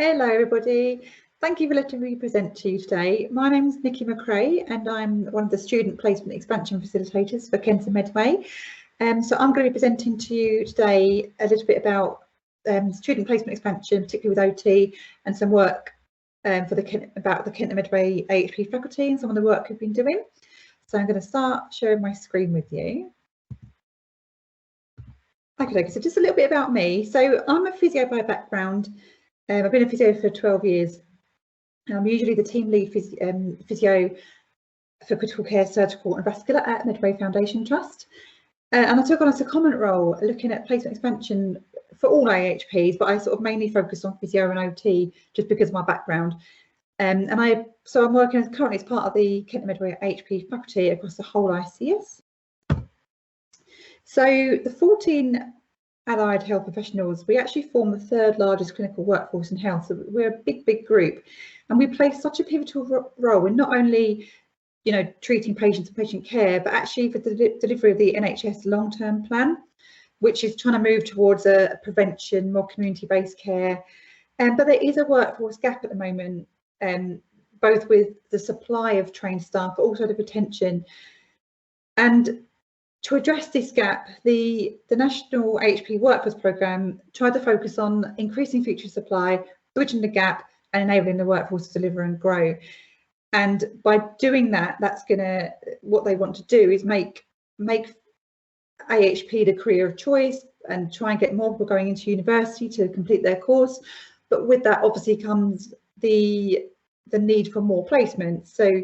Hello everybody, thank you for letting me present to you today. My name is Nikki McRae and I'm one of the student placement expansion facilitators for Kenton Medway. So I'm going to be presenting to you today a little bit about student placement expansion, particularly with OT, and some work about the Kenton Medway AHP faculty and some of the work we've been doing. So I'm going to start sharing my screen with you. Okay, so just a little bit about me. So I'm a physio by background. I've been a physio for 12 years. I'm usually the team lead physio for critical care, surgical and vascular at Medway Foundation Trust. And I took on a secondment role looking at placement expansion for all AHPs, but I sort of mainly focused on physio and OT just because of my background. So I'm working currently as part of the Kenton Medway AHP faculty across the whole ICS. So the 14 allied health professionals, we actually form the third largest clinical workforce in health. So we're a big group, and we play such a pivotal role in not only, treating patients and patient care, but actually for the delivery of the NHS long-term plan, which is trying to move towards a prevention, more community-based care. But there is a workforce gap at the moment, both with the supply of trained staff, but also the retention. And to address this gap, the National AHP Workforce Programme tried to focus on increasing future supply, bridging the gap, and enabling the workforce to deliver and grow. And by doing that, what they want to do is make AHP the career of choice and try and get more people going into university to complete their course. But with that, obviously, comes the need for more placements. So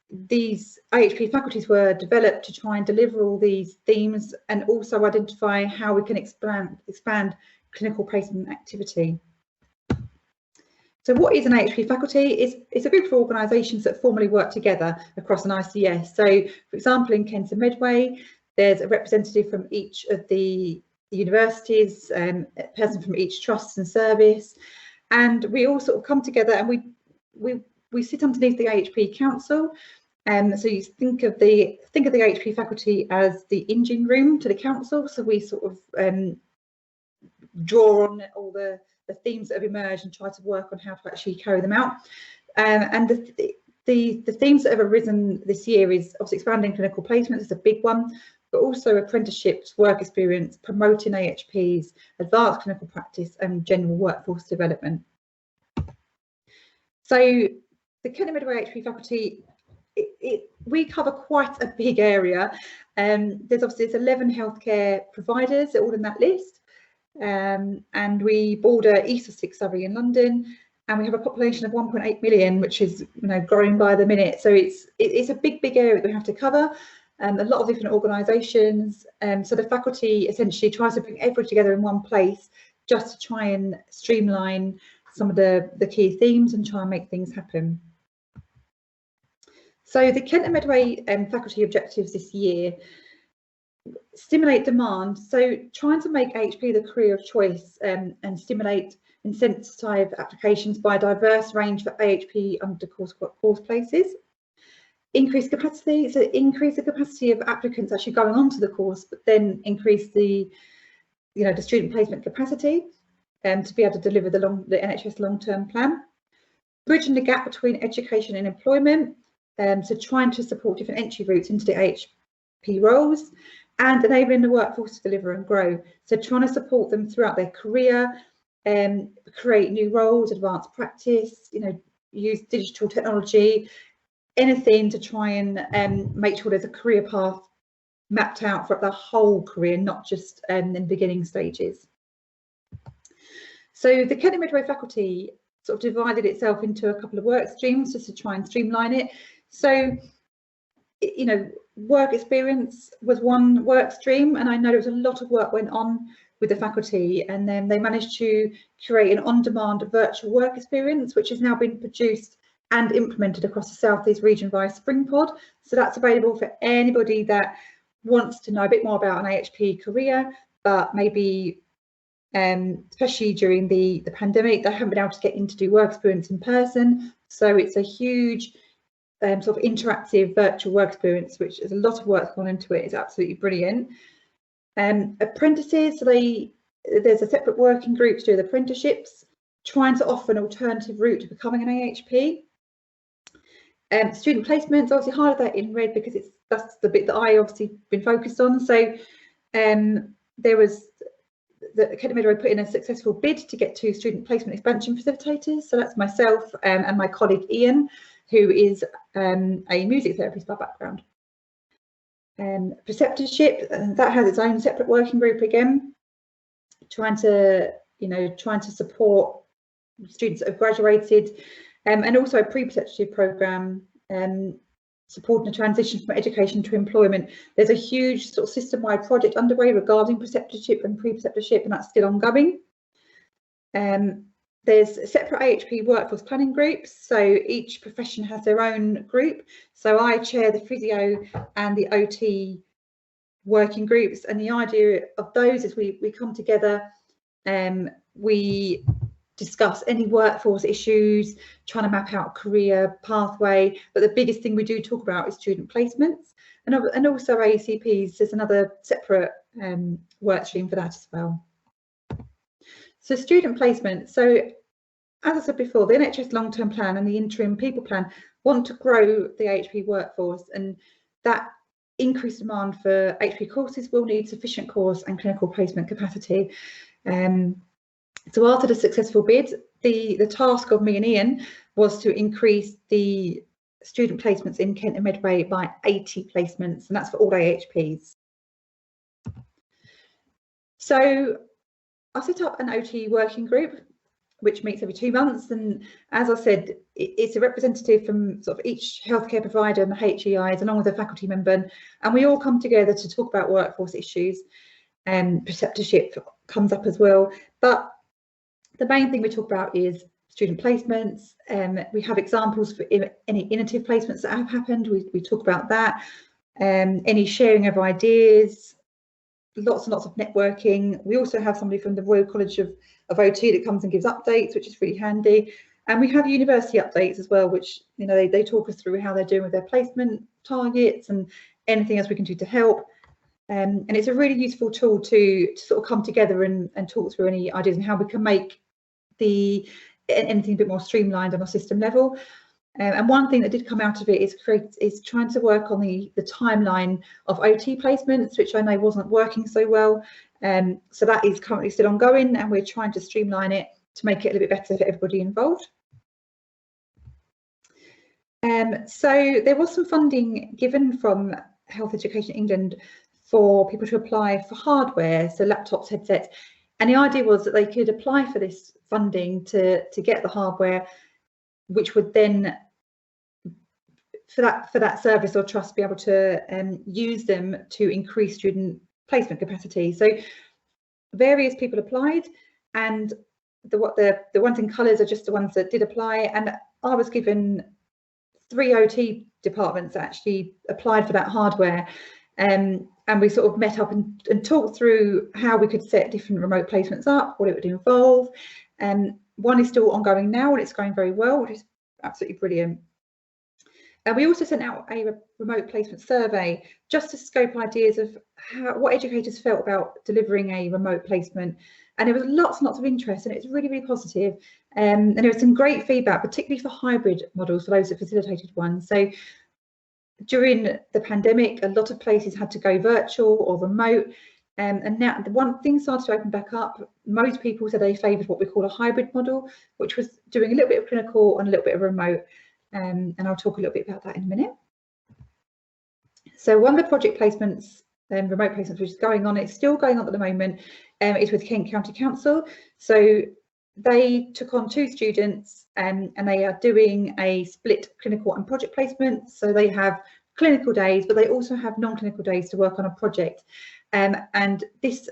these AHP faculties were developed to try and deliver all these themes and also identify how we can expand clinical placement activity. So what is an AHP faculty? It's a group of organisations that formally work together across an ICS. So, for example, in Kenton Medway, there's a representative from each of the universities, a person from each trust and service, and we all sort of come together and we sit underneath the AHP Council. So you think of the AHP faculty as the engine room to the council. So we sort of draw on all the themes that have emerged and try to work on how to actually carry them out. And the themes that have arisen this year is obviously expanding clinical placements is a big one, but also apprenticeships, work experience, promoting AHPs, advanced clinical practice, and general workforce development. So the Kenton Medway AHP faculty, we cover quite a big area. There's 11 healthcare providers all in that list, and we border East Sussex, Surrey and London, and we have a population of 1.8 million, which is growing by the minute. So it's a big area that we have to cover, a lot of different organisations. So the faculty essentially tries to bring everything together in one place just to try and streamline some of the key themes and try and make things happen. So the Kenton Medway faculty objectives this year: stimulate demand, so trying to make AHP the career of choice and stimulate incentive applications by a diverse range for AHP under course places. Increase capacity, so increase the capacity of applicants actually going onto the course, but then increase the student placement capacity to be able to deliver the NHS long-term plan. Bridging the gap between education and employment, so trying to support different entry routes into the AHP roles, and enabling the workforce to deliver and grow. So trying to support them throughout their career, create new roles, advanced practice, use digital technology, anything to try and make sure there's a career path mapped out for the whole career, not just in the beginning stages. So the Kenton Medway faculty sort of divided itself into a couple of work streams just to try and streamline it. So, work experience was one work stream, and I know there was a lot of work went on with the faculty, and then they managed to create an on-demand virtual work experience, which has now been produced and implemented across the South East region via SpringPod. So that's available for anybody that wants to know a bit more about an AHP career, but maybe especially during the pandemic, they haven't been able to get in to do work experience in person. So it's a huge sort of interactive virtual work experience, which is a lot of work gone into it. It's absolutely brilliant. Apprentices, so there's a separate working group to do the apprenticeships. trying to offer an alternative route to becoming an AHP. Student placements, obviously highlight that in red because that's the bit that I obviously been focused on. So there was the Kent Midway put in a successful bid to get 2 student placement expansion facilitators. So that's myself and my colleague Ian, who is a music therapist by background. Preceptorship, that has its own separate working group again, trying to support students that have graduated, and also a pre-preceptorship programme supporting a transition from education to employment. There's a huge sort of system-wide project underway regarding preceptorship and pre-preceptorship, and that's still ongoing. There's separate AHP workforce planning groups, so each profession has their own group. So I chair the physio and the OT working groups, and the idea of those is we come together, we discuss any workforce issues, trying to map out a career pathway, but the biggest thing we do talk about is student placements, and also ACPs. There's another separate work stream for that as well. So student placement. So as I said before, the NHS long-term plan and the interim people plan want to grow the AHP workforce, and that increased demand for AHP courses will need sufficient course and clinical placement capacity. So after the successful bid, the task of me and Ian was to increase the student placements in Kent and Medway by 80 placements, and that's for all AHPs. So I set up an OT working group, which meets every 2 months, and as I said, it's a representative from sort of each healthcare provider and the HEIs, along with a faculty member, and we all come together to talk about workforce issues, and preceptorship comes up as well. But the main thing we talk about is student placements. We have examples for any innovative placements that have happened. We talk about that. Any sharing of ideas, lots and lots of networking. We also have somebody from the Royal College of OT that comes and gives updates, which is really handy. And we have university updates as well, which they talk us through how they're doing with their placement targets and anything else we can do to help. And it's a really useful tool to sort of come together and talk through any ideas and how we can make anything a bit more streamlined on a system level. And one thing that did come out of it is trying to work on the timeline of OT placements, which I know wasn't working so well. So that is currently still ongoing, and we're trying to streamline it to make it a little bit better for everybody involved. So there was some funding given from Health Education England for people to apply for hardware, so laptops, headsets, and the idea was that they could apply for this funding to get the hardware, which would then, for that service or trust, be able to use them to increase student placement capacity. So various people applied, and the ones in colours are just the ones that did apply, and I was given 3 OT departments that actually applied for that hardware. And we sort of met up and talked through how we could set different remote placements up, what it would involve. One is still ongoing now, and it's going very well, which is absolutely brilliant. And we also sent out a remote placement survey just to scope ideas of what educators felt about delivering a remote placement. And there was lots and lots of interest, and it's really, really positive. And there was some great feedback, particularly for hybrid models, for those that facilitated ones. So during the pandemic, a lot of places had to go virtual or remote, and now the one thing started to open back up. Most people said they favoured what we call a hybrid model, which was doing a little bit of clinical and a little bit of remote, and I'll talk a little bit about that in a minute. So one of the project placements, remote placements, which is going on, it's still going on at the moment, is with Kent County Council. So they took on 2 students, and they are doing a split clinical and project placement. So they have clinical days, but they also have non-clinical days to work on a project. And this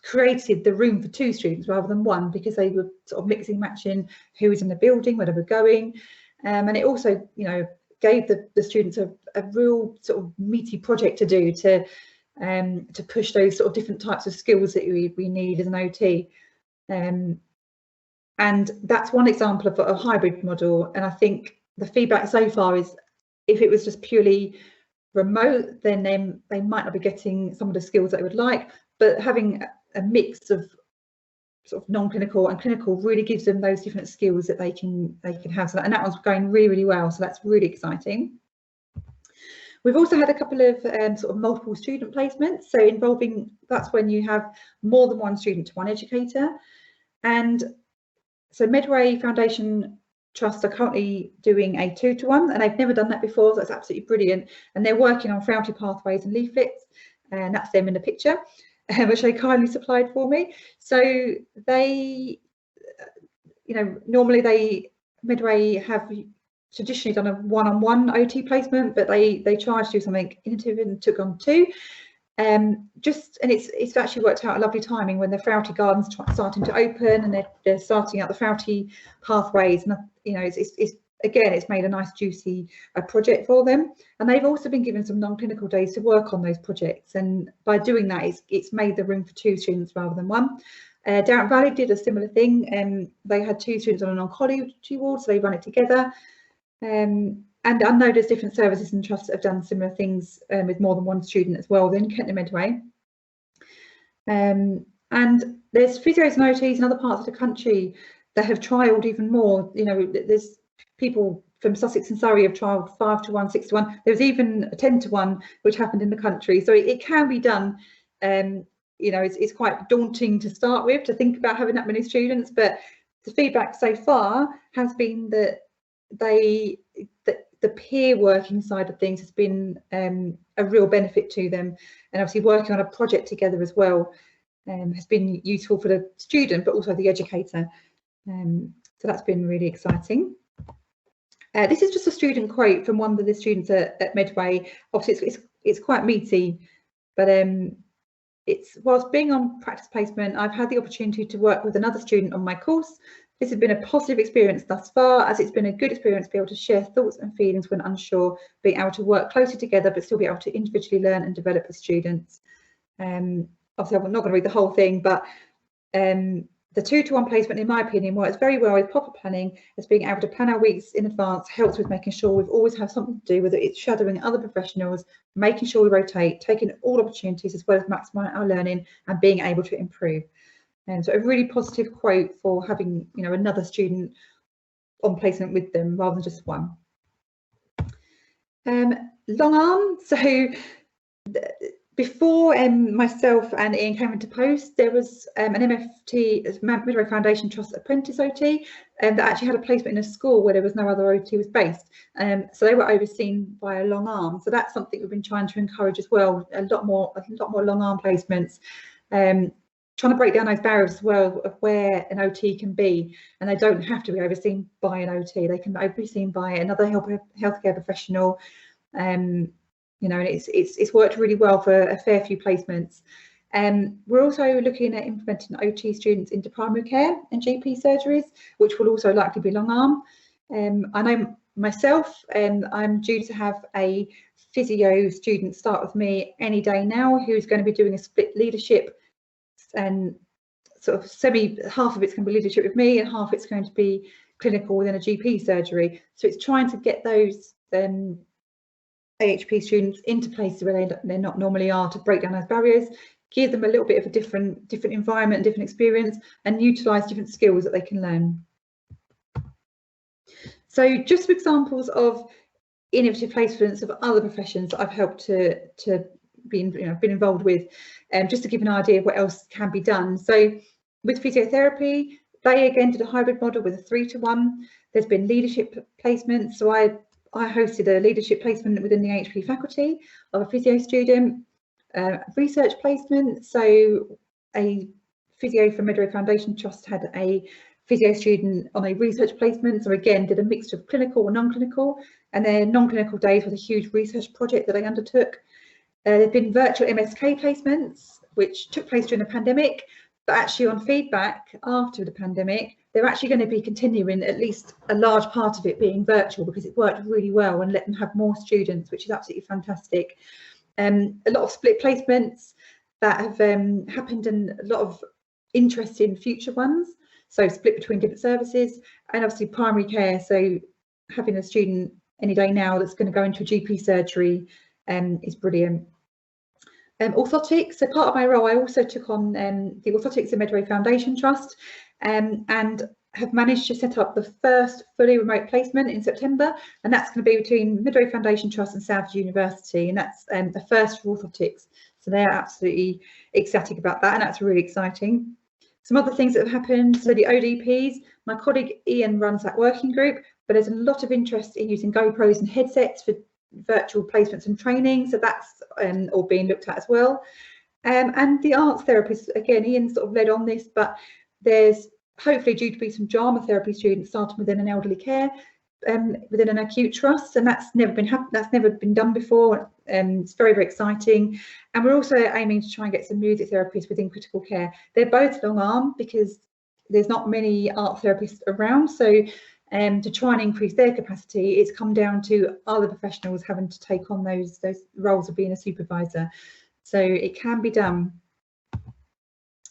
created the room for 2 students rather than 1, because they were sort of mixing, matching who was in the building, where they were going. And it also, gave the students a real sort of meaty project to do to push those sort of different types of skills that we need as an OT. And that's one example of a hybrid model. And I think the feedback so far is, if it was just purely remote, then they might not be getting some of the skills that they would like. But having a mix of sort of non-clinical and clinical really gives them those different skills that they can have. So and that one's going really, really well. So that's really exciting. We've also had a couple of sort of multiple student placements. So involving, that's when you have more than one student to one educator. And so Medway Foundation Trust are currently doing a 2-to-1, and they've never done that before, so that's absolutely brilliant. And they're working on Frailty pathways and leaflets, and that's them in the picture, which they kindly supplied for me. So they, you know, normally Medway have traditionally done a one-on-one OT placement, but they tried to do something innovative and took on 2. And it's actually worked out a lovely timing when the Frailty Gardens starting to open, and they're starting out the Frailty pathways, and you know, it's made a nice juicy project for them. And they've also been given some non-clinical days to work on those projects, and by doing that it's made the room for 2 students rather than 1. Darren Valley did a similar thing, and they had 2 students on an oncology ward, so they run it together. And I know there's different services and trusts that have done similar things with more than 1 student as well within Kentney Medway. And there's physios and OTs in other parts of the country that have trialled even more. You know, there's people from Sussex and Surrey have trialled 5-to-1, 6-to-1. There was even a 10-to-1 which happened in the country. So it can be done. You know, it's quite daunting to start with, to think about having that many students, but the feedback so far has been that the peer working side of things has been a real benefit to them, and obviously working on a project together as well has been useful for the student but also the educator. So that's been really exciting. This is just a student quote from one of the students at Medway. Obviously it's quite meaty, but it's, whilst being on practice placement, I've had the opportunity to work with another student on my course. This has been a positive experience thus far, as it's been a good experience to be able to share thoughts and feelings when unsure, being able to work closely together but still be able to individually learn and develop as students. Obviously I'm not going to read the whole thing, but the 2-to-1 placement, in my opinion, works very well with proper planning, as being able to plan our weeks in advance helps with making sure we've always have something to do, whether it's shadowing other professionals, making sure we rotate, taking all opportunities, as well as maximising our learning and being able to improve. And so a really positive quote for having, you know, another student on placement with them rather than just 1. Long arm. So before myself and Ian came into post, there was an MFT, Medway Foundation Trust Apprentice OT, that actually had a placement in a school where there was no other OT was based. So they were overseen by a long arm. So that's something we've been trying to encourage as well. A lot more long arm placements. Trying to break down those barriers as well of where an OT can be, and they don't have to be overseen by an OT. They can be overseen by another healthcare professional. You know, and it's worked really well for a fair few placements. We're also looking at implementing OT students into primary care and GP surgeries, which will also likely be long arm. I know myself, I'm due to have a physio student start with me any day now, who's going to be doing a split leadership, and sort of half of it's going to be leadership with me and half it's going to be clinical within a GP surgery. So it's trying to get those AHP students into places where they not normally are, to break down those barriers, give them a little bit of a different environment, different experience, and utilise different skills that they can learn. So just some examples of innovative placements of other professions that I've helped to been involved with, just to give an idea of what else can be done. So with physiotherapy, they again did a hybrid model with a 3-to-1. There's been leadership placements. So I hosted a leadership placement within the AHP faculty of a physio student. Research placement, so a physio from Medway Foundation Trust had a physio student on a research placement, so again did a mixture of clinical and non-clinical, and their non-clinical days was a huge research project that they undertook. There have been virtual MSK placements, which took place during the pandemic, but actually on feedback after the pandemic, they're actually going to be continuing, at least a large part of it being virtual, because it worked really well and let them have more students, which is absolutely fantastic. A lot of split placements that have happened, and a lot of interesting future ones. So split between different services, and obviously primary care. So having a student any day now that's going to go into a GP surgery is brilliant. Orthotics. So part of my role, I also took on the Orthotics and Medway Foundation Trust, and have managed to set up the first fully remote placement in September, and that's going to be between Medway Foundation Trust and South University, and that's the first for orthotics. So they're absolutely ecstatic about that, and that's really exciting. Some other things that have happened, so the ODPs, my colleague Ian runs that working group, but there's a lot of interest in using GoPros and headsets for virtual placements and training, so that's all being looked at as well. And the arts therapists, again, Ian sort of led on this, but there's hopefully due to be some drama therapy students starting within an elderly care, within an acute trust, and that's never been done before. It's very, very exciting. And we're also aiming to try and get some music therapists within critical care. They're both long arm because there's not many art therapists around, so to try and increase their capacity, it's come down to other professionals having to take on those roles of being a supervisor. So it can be done.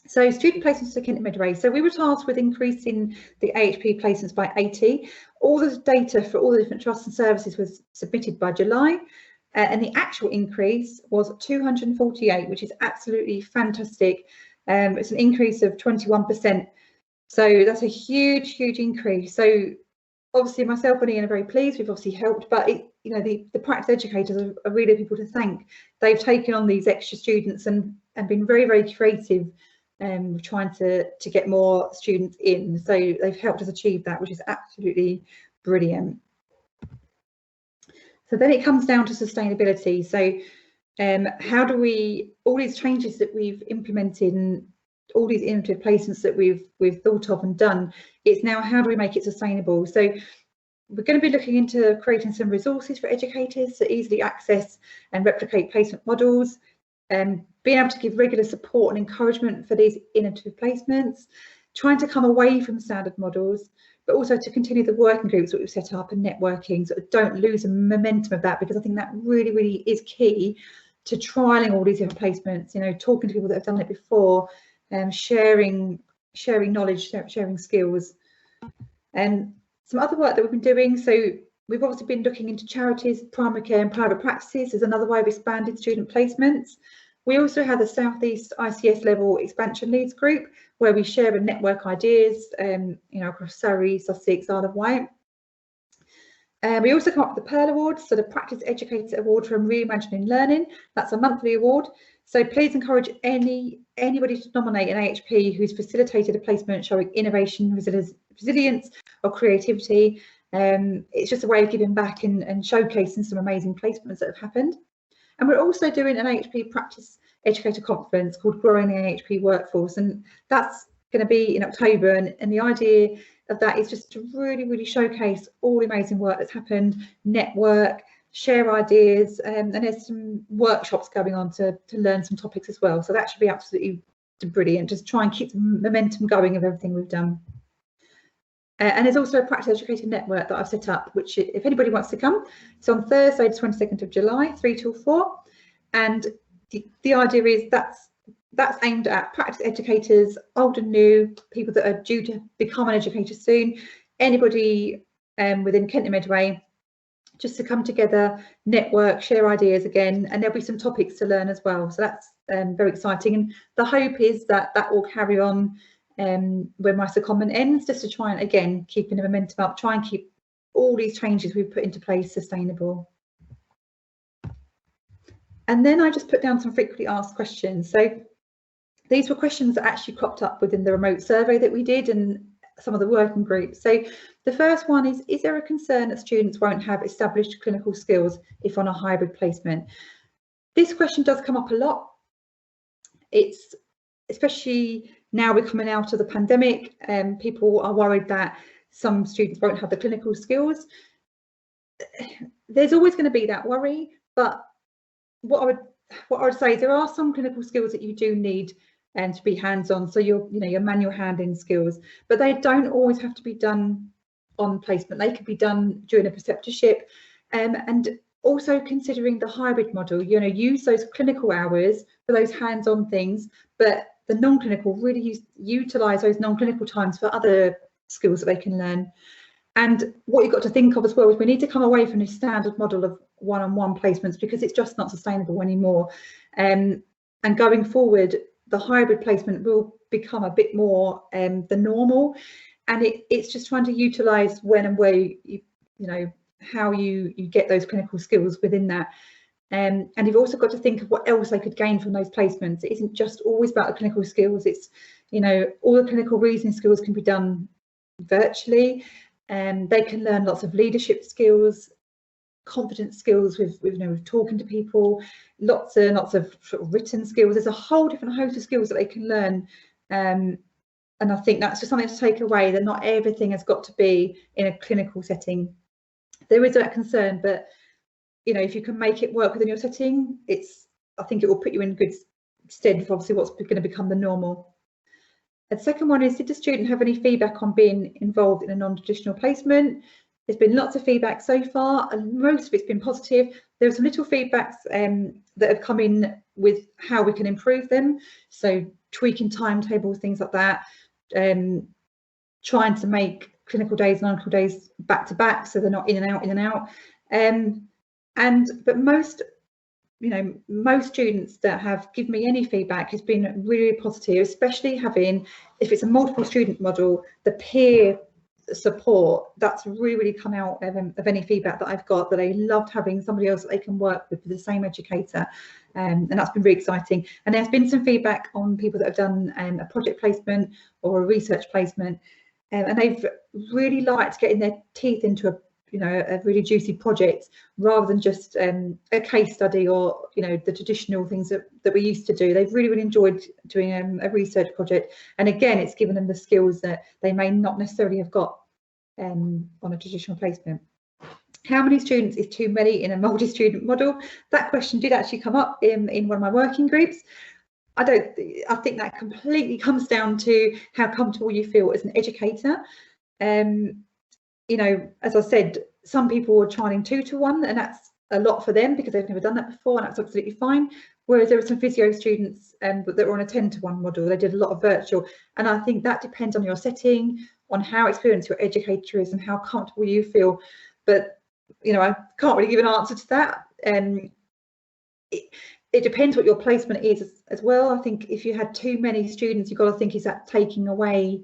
So student placements to Kent Medway. So we were tasked with increasing the AHP placements by 80. All the data for all the different trusts and services was submitted by July, and the actual increase was 248, which is absolutely fantastic. It's an increase of 21%. So that's a huge, huge increase. So obviously myself and Ian are very pleased. We've obviously helped, but the practice educators are really people to thank. They've taken on these extra students and been very, very creative. Trying to get more students in, so they've helped us achieve that, which is absolutely brilliant. So then it comes down to sustainability. So how do we, all these changes that we've implemented and all these innovative placements that we've thought of and done, it's now how do we make it sustainable? So we're going to be looking into creating some resources for educators to easily access and replicate placement models, being able to give regular support and encouragement for these innovative placements, trying to come away from standard models, but also to continue the working groups that we've set up and networking, so don't lose the momentum of that, because I think that really, really is key to trialing all these different placements, talking to people that have done it before, sharing knowledge, sharing skills. And some other work that we've been doing, so we've obviously been looking into charities, primary care and private practices as another way of expanded student placements. We also have the South East ICS level expansion leads group, where we share and network ideas, across Surrey, Sussex, Isle of Wight. We also come up with the Pearl Awards, so the Practice Educator Award from Reimagining Learning. That's a monthly award. So please encourage anybody to nominate an AHP who's facilitated a placement showing innovation, resilience, or creativity. It's just a way of giving back and showcasing some amazing placements that have happened. And we're also doing an AHP Practice Educator Conference called Growing the AHP Workforce, and that's going to be in October. And the idea of that is just to really, really showcase all the amazing work that's happened, network, share ideas, and there's some workshops going on to learn some topics as well. So that should be absolutely brilliant. Just try and keep the momentum going of everything we've done. And there's also a practice educator network that I've set up, which if anybody wants to come, it's on Thursday, the 22nd of July, 3 till 4. And the idea is that's aimed at practice educators, old and new, people that are due to become an educator soon, anybody within Kent Medway, just to come together, network, share ideas again, and there'll be some topics to learn as well. So that's very exciting. And the hope is that will carry on when my secondment ends, just to try and, again, keeping the momentum up, try and keep all these changes we've put into place sustainable. And then I just put down some frequently asked questions. So these were questions that actually cropped up within the remote survey that we did and some of the working groups. So the first one is there a concern that students won't have established clinical skills if on a hybrid placement? This question does come up a lot. It's especially now we're coming out of the pandemic, people are worried that some students won't have the clinical skills. There's always going to be that worry, but what I would say is there are some clinical skills that you do need and to be hands-on, so your manual handling skills, but they don't always have to be done on placement. They could be done during a preceptorship, and also considering the hybrid model, use those clinical hours for those hands-on things, but the non-clinical, really utilize those non-clinical times for other skills that they can learn. And what you've got to think of as well is we need to come away from this standard model of one-on-one placements, because it's just not sustainable anymore. and going forward, the hybrid placement will become a bit more the normal, and it's just trying to utilise when and where you know how you get those clinical skills within that. And you've also got to think of what else they could gain from those placements. It isn't just always about the clinical skills. It's, you know, all the clinical reasoning skills can be done virtually, and they can learn lots of leadership skills, confidence skills with you know, with talking to people, lots of sort of written skills. There's a whole different host of skills that they can learn, and I think that's just something to take away, that not everything has got to be in a clinical setting. There is that concern, but you know, if you can make it work within your setting, I think it will put you in good stead for obviously what's going to become the normal. And the second one is, did the student have any feedback on being involved in a non-traditional placement? There's been lots of feedback so far, and most of it's been positive. There are some little feedbacks that have come in with how we can improve them. So tweaking timetables, things like that, trying to make clinical days, non-clinical days back to back, so they're not in and out. But most, you know, most students that have given me any feedback has been really positive, especially having, if it's a multiple student model, the peer support that's really come out of any feedback that I've got, that they loved having somebody else that they can work with the same educator, and that's been really exciting. And there's been some feedback on people that have done a project placement or a research placement, and they've really liked getting their teeth into a really juicy project, rather than just a case study or, you know, the traditional things that we used to do. They've really enjoyed doing a research project, and again, it's given them the skills that they may not necessarily have got on a traditional placement. How many students is too many in a multi-student model? That question did actually come up in one of my working groups. I think that completely comes down to how comfortable you feel as an educator. You know, as I said, some people are trialing 2-to-1, and that's a lot for them because they've never done that before, and that's absolutely fine. Whereas there are some physio students that were on a 10-to-1 model. They did a lot of virtual, and I think that depends on your setting, on how experienced your educator is, and how comfortable you feel. But you know, I can't really give an answer to that. It depends what your placement is as well. I think if you had too many students, you've got to think, is that taking away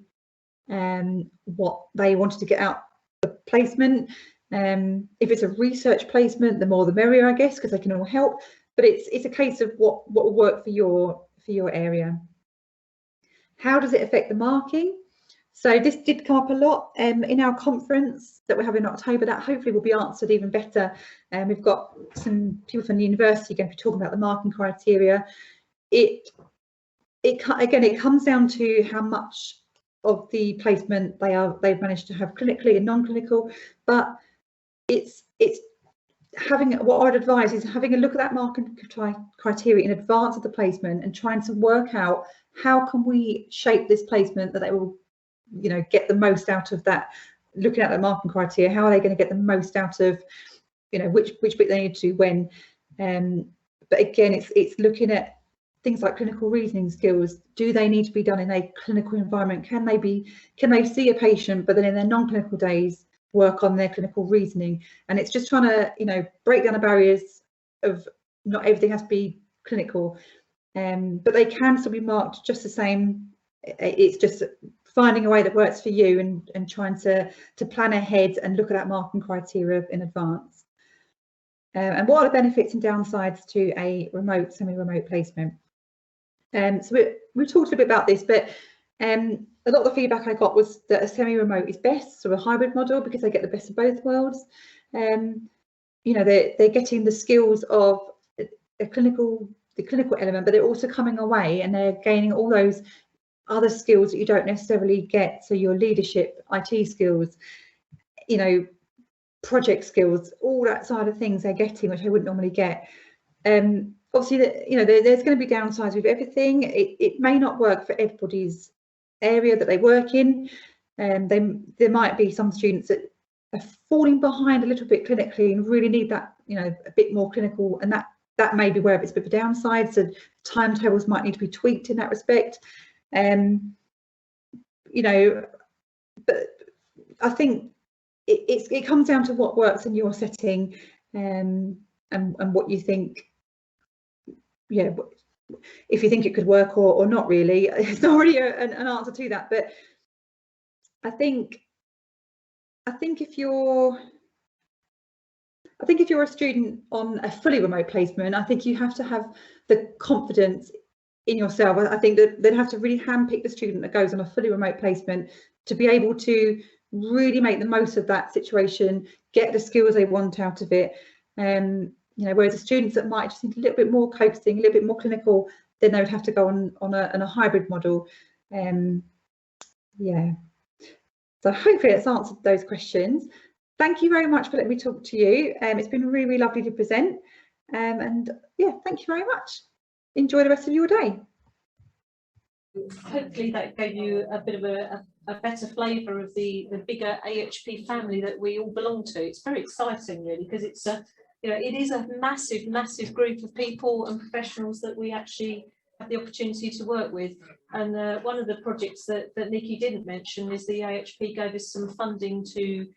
what they wanted to get out the placement? If it's a research placement, the more the merrier, I guess, because they can all help. But it's a case of what will work for your area. How does it affect the marking? So this did come up a lot in our conference that we're having in October. That hopefully will be answered even better. We've got some people from the university going to be talking about the marking criteria. Again, it comes down to how much of the placement they've managed to have clinically and non-clinical, but it's having, what I'd advise is having a look at that marking criteria in advance of the placement and trying to work out how can we shape this placement that they will, you know, get the most out of that. Looking at the marking criteria, how are they going to get the most out of, you know, which bit they need to do when. But again, it's looking at things like clinical reasoning skills. Do they need to be done in a clinical environment? Can they see a patient, but then in their non-clinical days work on their clinical reasoning? And it's just trying to, you know, break down the barriers of not everything has to be clinical, but they can still be marked just the same. It's just finding a way that works for you and trying to plan ahead and look at that marking criteria in advance. And what are the benefits and downsides to a remote, semi-remote placement? So we talked a bit about this, but a lot of the feedback I got was that a semi-remote is best, so a hybrid model, because they get the best of both worlds. You know, they're getting the skills of the clinical element, but they're also coming away and they're gaining all those other skills that you don't necessarily get. So your leadership, IT skills, you know, project skills, all that side of things they're getting, which I wouldn't normally get. Obviously, you know, there's going to be downsides with everything. It may not work for everybody's area that they work in. There might be some students that are falling behind a little bit clinically and really need that, you know, a bit more clinical, and that may be where it's a bit of a downside. So timetables might need to be tweaked in that respect. You know, but I think it comes down to what works in your setting, and what you think, yeah, if you think it could work or not really. It's not really an answer to that, but I think if you're a student on a fully remote placement, I think you have to have the confidence in yourself. I think that they'd have to really handpick the student that goes on a fully remote placement to be able to really make the most of that situation, get the skills they want out of it. You know, whereas the students that might just need a little bit more coaxing, a little bit more clinical, then they would have to go on a hybrid model. Yeah. So hopefully that's answered those questions. Thank you very much for letting me talk to you. It's been really, really lovely to present. And yeah, thank you very much. Enjoy the rest of your day. Hopefully that gave you a bit of a better flavour of the bigger AHP family that we all belong to. It's very exciting, really, because it's you know, it is a massive group of people and professionals that we actually have the opportunity to work with. And one of the projects that Nikki didn't mention is the AHP gave us some funding to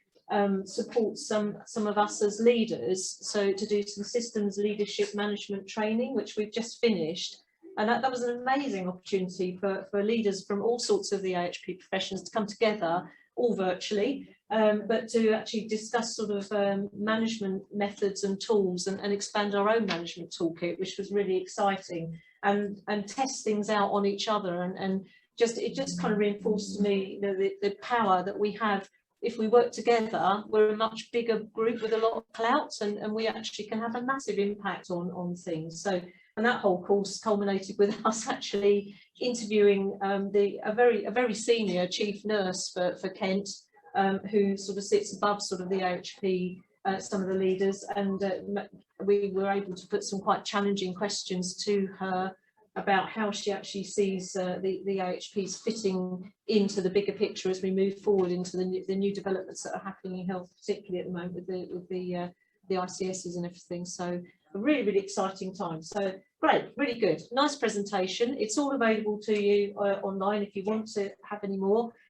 support some of us as leaders, so to do some systems leadership management training, which we've just finished. And that was an amazing opportunity for leaders from all sorts of the AHP professions to come together, all virtually, but to actually discuss sort of management methods and tools and expand our own management toolkit, which was really exciting, and test things out on each other, and it just kind of reinforced to me, you know, the power that we have. If we work together, we're a much bigger group with a lot of clout, and we actually can have a massive impact on things. So, and that whole course culminated with us actually interviewing a very senior chief nurse for Kent, who sort of sits above sort of the AHP, some of the leaders, and we were able to put some quite challenging questions to her about how she actually sees the AHPs fitting into the bigger picture as we move forward into the new developments that are happening in health, particularly at the moment with the ICSs and everything. So a really exciting time. So great, really good, nice presentation. It's all available to you online if you want to have any more.